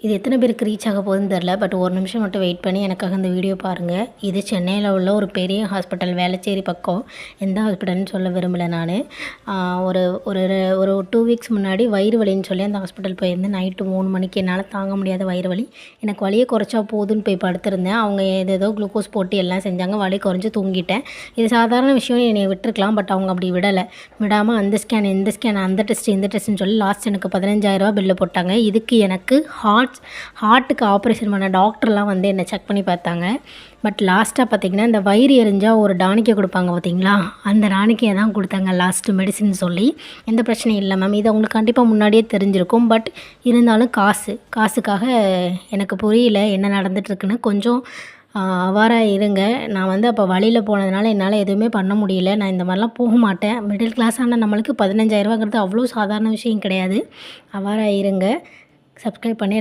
இது எத்தனை பேருக்கு ரீச் ஆக போகுதுன்னு தெரில. பட் ஒரு நிமிஷம் மட்டும் வெயிட் பண்ணி எனக்காக இந்த வீடியோ பாருங்கள். இது சென்னையில் உள்ள ஒரு பெரிய ஹாஸ்பிட்டல், வேளச்சேரி பக்கம். எந்த ஹாஸ்பிட்டல்னு சொல்ல விரும்பலை நான். ஒரு ஒரு ஒரு 2 வீக்ஸ் முன்னாடி வயிறு வலின்னு சொல்லி அந்த ஹாஸ்பிட்டல் போயிருந்தேன். நைட்டு 3 மணிக்கு என்னால் தாங்க முடியாத வயிறு வலி. எனக்கு வலியை குறைச்சா போதுன்னு போய் படுத்திருந்தேன். அவங்க ஏதேதோ குளுக்கோஸ் போட்டு எல்லாம் செஞ்சாங்க. வலி குறைஞ்சி தூங்கிட்டேன். இது சாதாரண விஷயம், என்னை விட்டுருக்கலாம். பட் அவங்க அப்படி விடலை. விடாமல் அந்த ஸ்கேன் இந்த ஸ்கேன் அந்த டெஸ்ட் இந்த டெஸ்ட்டுன்னு சொல்லி லாஸ்ட் எனக்கு 15,000 பில்லு போட்டாங்க. இதுக்கு எனக்கு ஹார்ட்டுக்கு ஆப்ரேஷன் பண்ண டாக்டர்லாம் வந்து என்னை செக் பண்ணி பார்த்தாங்க. பட் லாஸ்ட்டாக பார்த்திங்கன்னா இந்த வயிறு எரிஞ்சால் ஒரு டானிக்கை கொடுப்பாங்க பார்த்திங்களா, அந்த டானிக்கையை தான் கொடுத்தாங்க லாஸ்ட்டு மெடிசின் சொல்லி. எந்த பிரச்சனையும் இல்லை மேம், இது அவங்களுக்கு கண்டிப்பாக முன்னாடியே தெரிஞ்சிருக்கும். பட் இருந்தாலும் காசுக்காக எனக்கு புரியல என்ன நடந்துகிட்ருக்குன்னு. கொஞ்சம் அவ்வாறாக இருங்க. நான் வந்து அப்போ வழியில் போனதுனால என்னால் எதுவுமே பண்ண முடியல. நான் இந்த மாதிரிலாம் போக மாட்டேன். மிடில் கிளாஸ் ஆனால் நம்மளுக்கு 15,000 அவ்வளோ சாதாரண விஷயம் கிடையாது. அவ்வாறாக இருங்க. சப்ஸ்கிரைப் பண்ணி